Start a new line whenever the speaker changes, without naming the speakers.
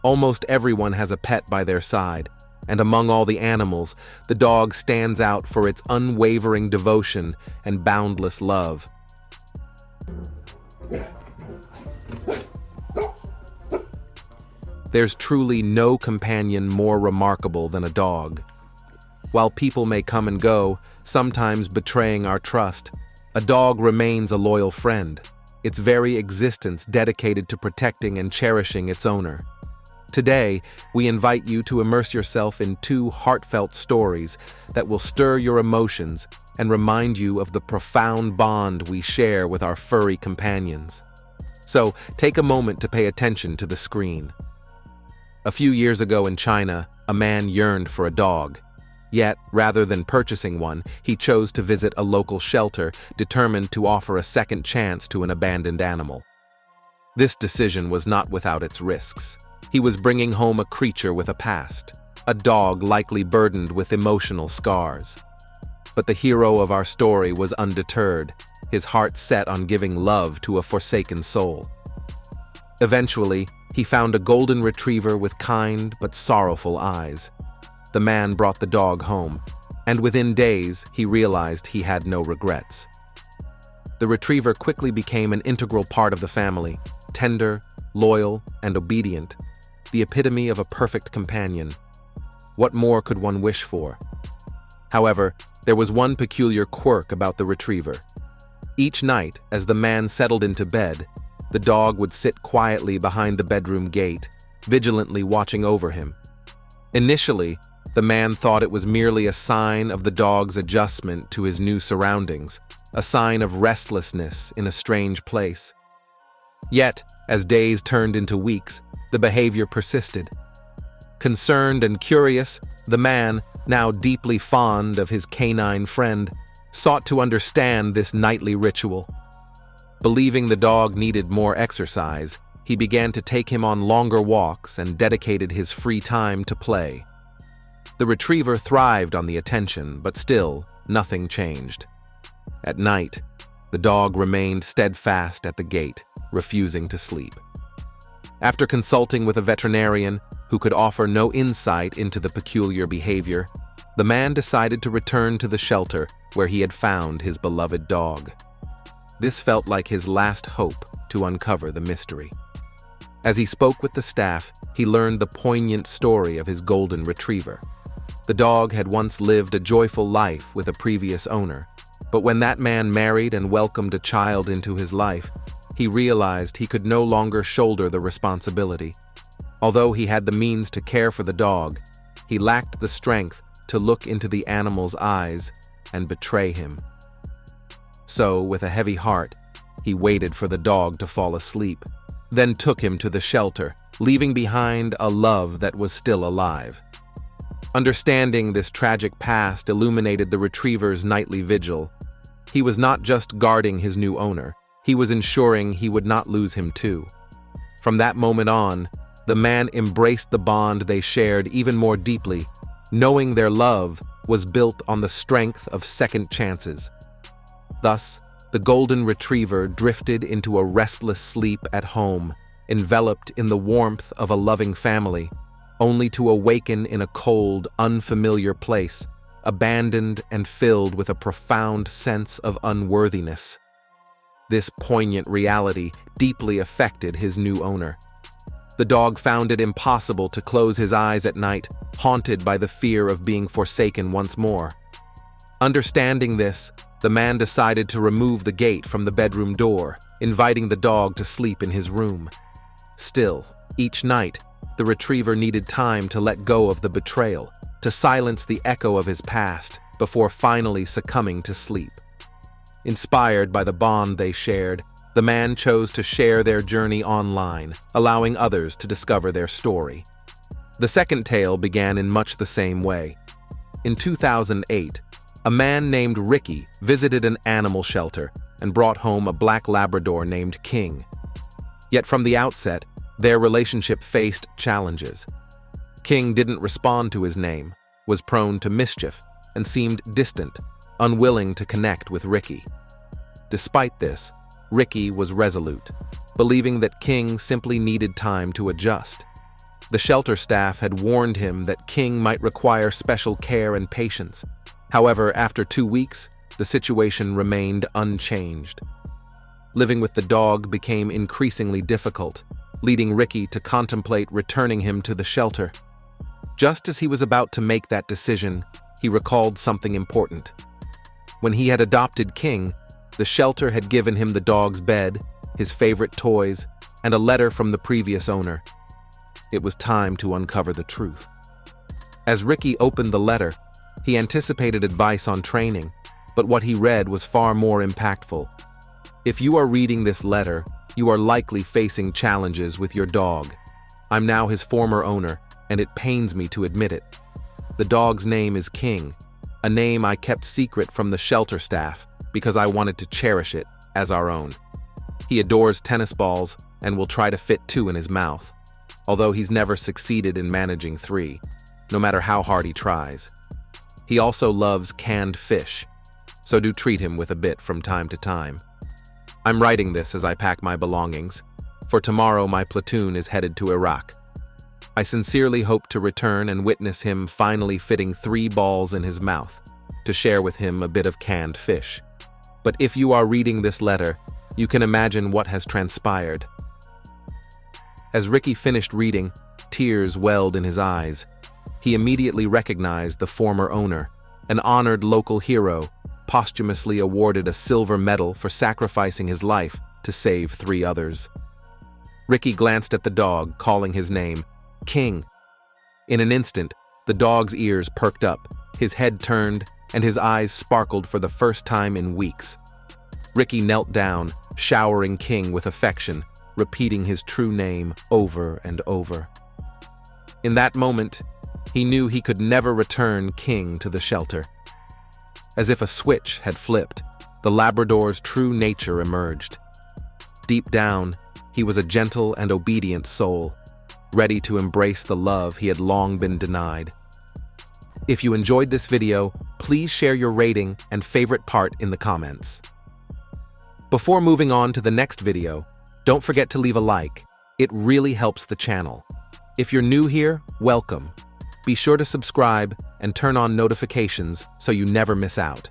Almost everyone has a pet by their side, and among all the animals, the dog stands out for its unwavering devotion and boundless love. There's truly no companion more remarkable than a dog. While people may come and go, sometimes betraying our trust, a dog remains a loyal friend, its very existence dedicated to protecting and cherishing its owner. Today, we invite you to immerse yourself in two heartfelt stories that will stir your emotions and remind you of the profound bond we share with our furry companions. So, take a moment to pay attention to the screen. A few years ago in China, a man yearned for a dog. Yet, rather than purchasing one, he chose to visit a local shelter, determined to offer a second chance to an abandoned animal. This decision was not without its risks. He was bringing home a creature with a past, a dog likely burdened with emotional scars. But the hero of our story was undeterred, his heart set on giving love to a forsaken soul. Eventually, he found a golden retriever with kind but sorrowful eyes. The man brought the dog home, and within days, he realized he had no regrets. The retriever quickly became an integral part of the family, tender, loyal, and obedient, the epitome of a perfect companion. What more could one wish for? However, there was one peculiar quirk about the retriever. Each night, as the man settled into bed, the dog would sit quietly behind the bedroom gate, vigilantly watching over him. Initially, the man thought it was merely a sign of the dog's adjustment to his new surroundings, a sign of restlessness in a strange place. Yet, as days turned into weeks, the behavior persisted. Concerned and curious, the man, now deeply fond of his canine friend, sought to understand this nightly ritual. Believing the dog needed more exercise, he began to take him on longer walks and dedicated his free time to play. The retriever thrived on the attention, but still, nothing changed. At night, the dog remained steadfast at the gate, refusing to sleep. After consulting with a veterinarian who could offer no insight into the peculiar behavior, the man decided to return to the shelter where he had found his beloved dog. This felt like his last hope to uncover the mystery. As he spoke with the staff, he learned the poignant story of his golden retriever. The dog had once lived a joyful life with a previous owner, but when that man married and welcomed a child into his life, he realized he could no longer shoulder the responsibility. Although he had the means to care for the dog, he lacked the strength to look into the animal's eyes and betray him. So, with a heavy heart, he waited for the dog to fall asleep, then took him to the shelter, leaving behind a love that was still alive. Understanding this tragic past illuminated the retriever's nightly vigil. He was not just guarding his new owner, he was ensuring he would not lose him too. From that moment on, the man embraced the bond they shared even more deeply, knowing their love was built on the strength of second chances. Thus, the golden retriever drifted into a restless sleep at home, enveloped in the warmth of a loving family, only to awaken in a cold, unfamiliar place, abandoned and filled with a profound sense of unworthiness. This poignant reality deeply affected his new owner. The dog found it impossible to close his eyes at night, haunted by the fear of being forsaken once more. Understanding this, the man decided to remove the gate from the bedroom door, inviting the dog to sleep in his room. Still, each night, the retriever needed time to let go of the betrayal, to silence the echo of his past, before finally succumbing to sleep. Inspired by the bond they shared, the man chose to share their journey online, allowing others to discover their story. The second tale began in much the same way. In 2008, a man named Ricky visited an animal shelter and brought home a black Labrador named King. Yet from the outset, their relationship faced challenges. King didn't respond to his name, was prone to mischief, and seemed distant, unwilling to connect with Ricky. Despite this, Ricky was resolute, believing that King simply needed time to adjust. The shelter staff had warned him that King might require special care and patience. However, after 2 weeks, the situation remained unchanged. Living with the dog became increasingly difficult, leading Ricky to contemplate returning him to the shelter. Just as he was about to make that decision, he recalled something important. When he had adopted King, the shelter had given him the dog's bed, his favorite toys, and a letter from the previous owner. It was time to uncover the truth. As Ricky opened the letter, he anticipated advice on training, but what he read was far more impactful. If you are reading this letter, you are likely facing challenges with your dog. I'm now his former owner, and it pains me to admit it. The dog's name is King, a name I kept secret from the shelter staff because I wanted to cherish it as our own. He adores tennis balls and will try to fit 2 in his mouth, although he's never succeeded in managing 3, no matter how hard he tries. He also loves canned fish, so do treat him with a bit from time to time. I'm writing this as I pack my belongings, for tomorrow my platoon is headed to Iraq. I sincerely hope to return and witness him finally fitting 3 balls in his mouth, to share with him a bit of canned fish. But if you are reading this letter, you can imagine what has transpired. As Ricky finished reading, tears welled in his eyes. He immediately recognized the former owner, an honored local hero, posthumously awarded a silver medal for sacrificing his life to save 3 others. Ricky glanced at the dog, calling his name, King. In an instant, the dog's ears perked up, his head turned, and his eyes sparkled for the first time in weeks. Ricky knelt down, showering King with affection, repeating his true name over and over. In that moment, he knew he could never return King to the shelter. As if a switch had flipped, the Labrador's true nature emerged. Deep down, he was a gentle and obedient soul, ready to embrace the love he had long been denied. If you enjoyed this video, please share your rating and favorite part in the comments. Before moving on to the next video, don't forget to leave a like. It really helps the channel. If you're new here, welcome. Be sure to subscribe and turn on notifications so you never miss out.